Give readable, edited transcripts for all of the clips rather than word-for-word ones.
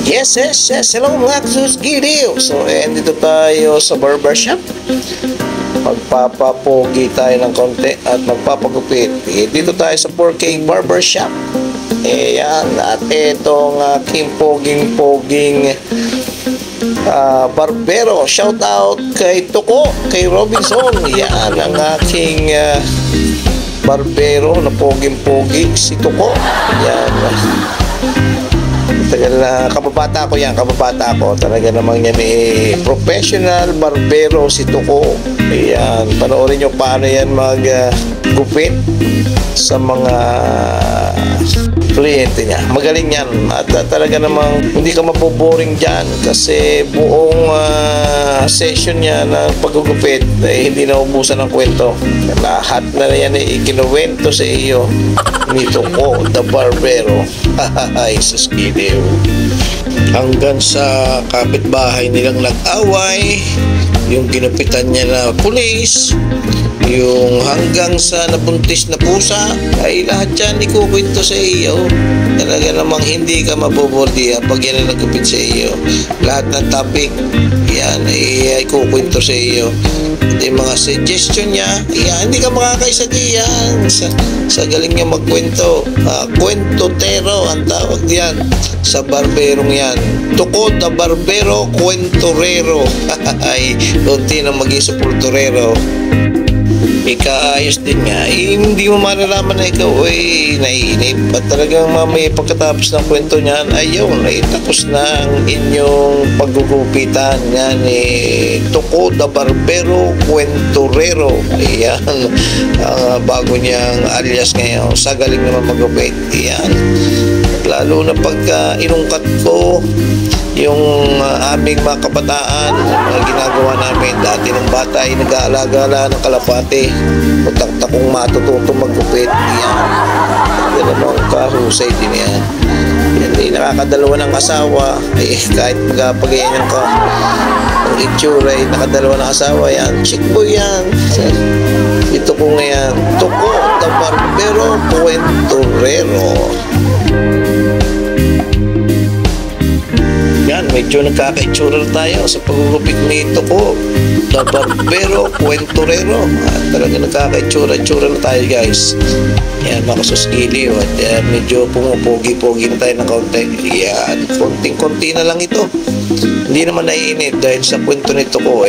Yes. Hello mga kasusgiliw. So, dito tayo sa barbershop. Magpapapogi tayo ng konti at magpapagupit. Dito tayo sa 4K Barbershop. Yan. At itong aking poging barbero. Shout out kay Tuko, kay Robinson. Yan ang aking barbero na poging-pogi, si Tuko. Yan. Tagal na kababata ko yan, talaga namang yan professional barbero si Tuko. Ayan, panoorin nyo paano yan gupit sa mga kliyente niya. Magaling yan at talaga namang hindi ka maboboring dyan kasi buong session niya ng paggugupit hindi na ubusan ng kwento. Lahat na yan ikinuwento sa iyo ni Tuko, the barbero. Ay, suskiliw. Hanggang sa kapitbahay nilang nag-away, yung ginupitan niya na pulis, yung hanggang sa nabuntis na pusa, ay lahat yan ikukwento sa iyo. Talaga namang hindi ka mabobordi pag yan ang nagupit sa iyo. Lahat ng topic yan ay ikukwento sa iyo. At yung mga suggestion niya, yan, hindi ka makakaisa diyan sa galing niya magkwento. Kwentotero ang tawag diyan sa barberong yan. Tuko the barbero, kwentorero. Ay, kunti na maging supulturero. Ikaayos din nga, hindi mo malalaman na ikaw ay naiinip. At talagang mamaya pagkatapos ng kwento niyan, ayun, ay tapos na ang inyong paggugupitan. Yan Tuko the barbero, kwentorero. Ayan, bago niyang alias ngayon, sa galing naman magupit. Ayan, lalo na pagka inungkat ko yung aming mga kabataan, mga ginagawa namin dati ng bata ay nag-aalaga ng kalapate. Mutak-tak kung matututo maggupit. Yan. Yan namang kahusay din yan. Hindi nakakadalawa ng asawa. Ay, kahit magpagayan ka ang itsura ay nakadalawa ng asawa. Yan. Chick boy yan. Ito ko ngayon. Tuko, the barbero, kwentorero. Yan, medyo nagkakaitsura tayo sa paggugupit ni Tuko, the barbero, kwentorero. Talaga nagkakaitsura na tayo, guys. Yan, mga kasusgiliw. At medyo pumupogi-pogi na tayo ng kaunti. Yan, konting-konti na lang ito. Hindi naman naiinit dahil sa kwento ni Tuko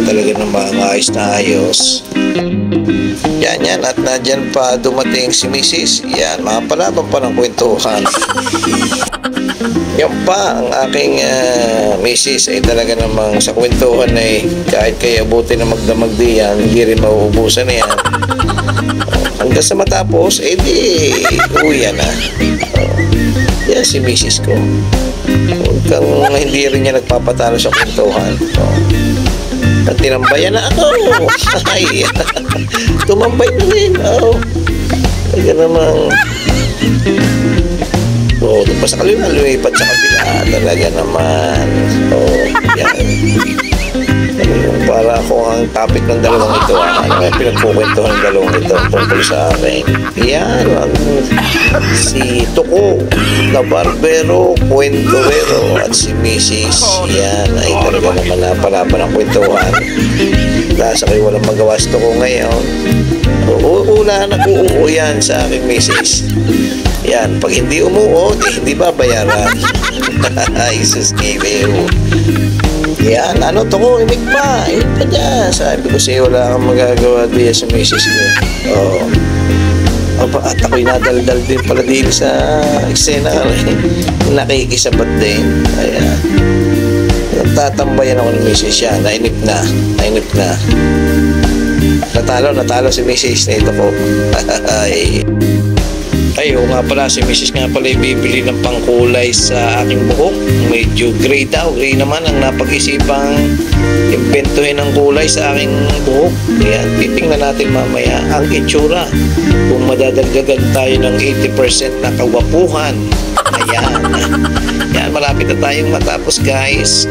talaga namang ayos na ayos. Yan. At nadyan pa dumating si Mrs. Yan, mga palaban pa ng kwentuhan. Yan pa ang aking misis ay talaga namang sa kwentuhan kahit kaya abutin na magdamag diyan, hindi rin mauubusan na yan. Hanggang sa matapos, di uwi na. Yan si misis ko. Huwag kang hindi rin niya nagpapatalo sa kwentuhan. At tinambayan na ako. Ay, tumambay na rin. Talaga namang doon pa sa kalima, lumipat sa kabila. Talaga naman. Yan. Para ako ang topic ng dalawang ito. Ano yung pinagkukwentuhan ng dalawang ito tungkol sa akin. Yan. Si Tuko, the barbero, kwentorero. At si Mrs. Yan. Ay talaga naman napalaban ng kwentuhan. Dahil sa kayo walang magawa si Tuko ngayon. Una nag-uuo yan sa aking Mrs. Yan, pag hindi umuo, hindi babayaran. Ay, suskiliw. Yan, Tuko, imik pa dyan. Sabi ko sa'yo, wala kang magagawa diya sa misis ko. At ako'y nadaldal din pala din sa eksena. Nakikisabat din. Ayan. Tatambayan ako ng misis siya. Nainip na. Natalo si misis na ito ko. Ay, nga pala, si Mrs. nga pala bibili ng pangkulay sa aking buhok. Medyo gray daw. Gray naman ang napag-isipang imbentuhin ng kulay sa aking buhok. Ayan, titingnan natin mamaya ang itsura. Kung madadagdagan tayo ng 80% na kawapuhan. Ayan. Yan, malapit malapit na tayong matapos guys.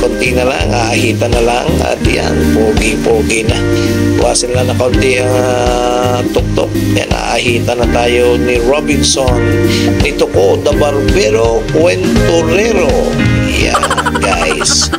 Konti na lang, ahita na lang. At yan, pogi-pogi na. Buwasin lang na kaunti ang tuktok. Yan, ahita na tayo ni Robinson. Nito ko, The Barbero Kwentorero. Yan guys.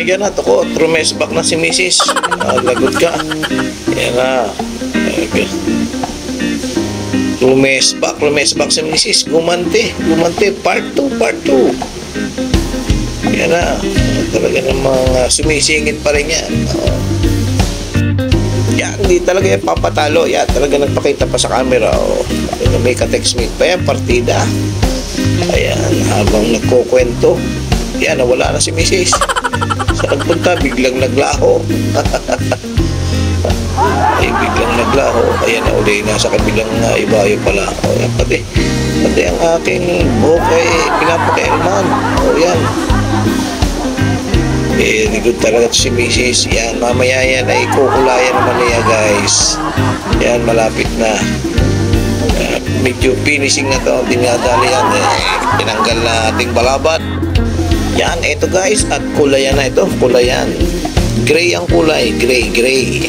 Yan na, toko, trumesbak na si Mrs. Lagot ka. Yan na. Trumesbak si Mrs. Gumante, part 2. Yan na. Talaga namang sumisingit pa rin yan. Yan, hindi talaga yan papatalo. Yan, talaga nagpakita pa sa camera. May ka-text mate pa yan, partida. Ayan, habang nagkukwento. Yan, nawala na si Mrs. Sa nagpunta, biglang naglaho. Ay, biglang naglaho. Ayan na uli, nasa kabilang ibayo pala. O yan, pati ang aking buhok ay pinapakialman. O yan. Good talaga si Mrs. Yan, mamaya yan ay kukulayan naman niya guys. Yan, malapit na. Medyo finishing na to. Dinadali yan. Tinanggal na ating balabat. Yan, ito guys, at kulayan na ito, kulayan. Gray ang kulay, gray.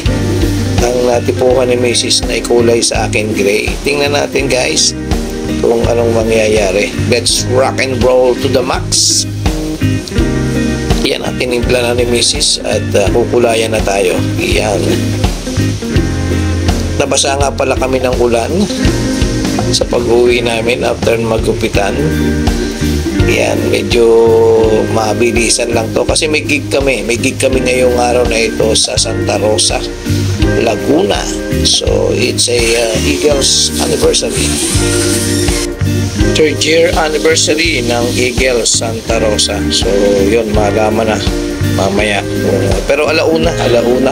Ang natipuhan ni Mrs. na kulay sa akin, gray. Tingnan natin guys kung anong mangyayari. Let's rock and roll to the max. Yan, tinimpla na ni Mrs. at kukulayan na tayo. Yan. Nabasa nga pala kami ng ulan sa pag-uwi namin after magupitan. Yan, medyo mabilisan lang to kasi may gig kami ngayong araw na ito sa Santa Rosa, Laguna. So it's a Eagles anniversary, 3rd year anniversary ng Eagles Santa Rosa. So yun, malaman na mamaya. Pero alauna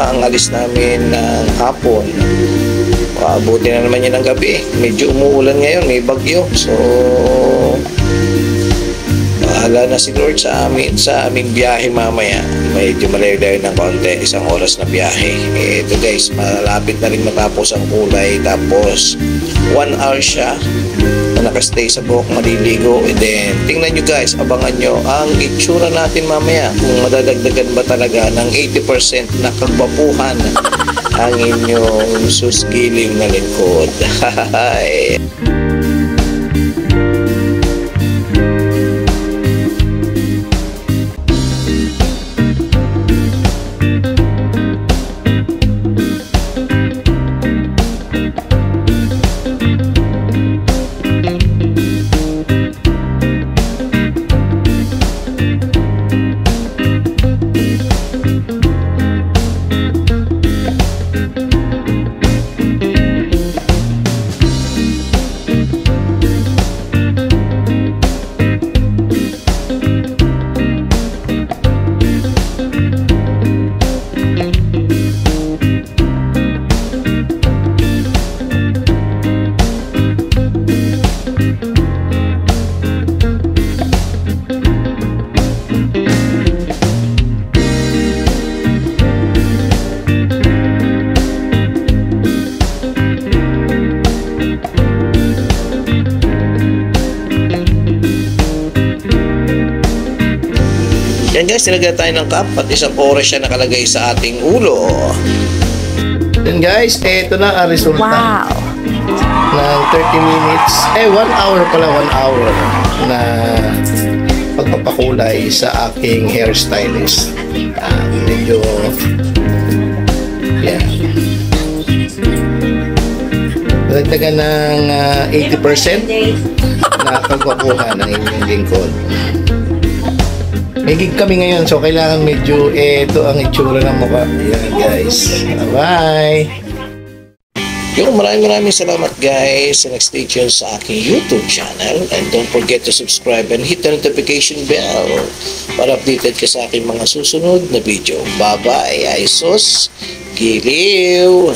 ang alis namin ng hapon. Abuti na naman yun ng gabi. Medyo umuulan ngayon, may bagyo. So bahala na si Lord sa aming biyahe mamaya. Medyo malayo-layo ng konti, 1 oras na biyahe. Ito guys, malapit na rin matapos ang kulay. Tapos 1 hour siya na nakastay sa buhok, maliligo. And then tingnan nyo guys, abangan nyo ang itsura natin mamaya, kung madadagdagan ba talaga ng 80% na kagwapuhan ang inyong susgiling na lingkod. Yan guys, nilagyan tayo ng cap at 1 oras siya nakalagay sa ating ulo. Yan guys, ito na ang resulta. Wow! Ng 30 minutes, 1 hour pala, 1 hour na pagpapakulay sa aking hairstylist. Medyo, yan. Dagdagan ng 80% na pagpapuhan ng inyong lingkod. May gig kami ngayon, so kailangan medyo ito ang itsura ng mukha. Ayan guys. Bye! Yung maraming salamat guys sa stay tuned sa aking YouTube channel, and don't forget to subscribe and hit the notification bell para updated ka sa aking mga susunod na video. Bye bye! Ay sus! Giliw!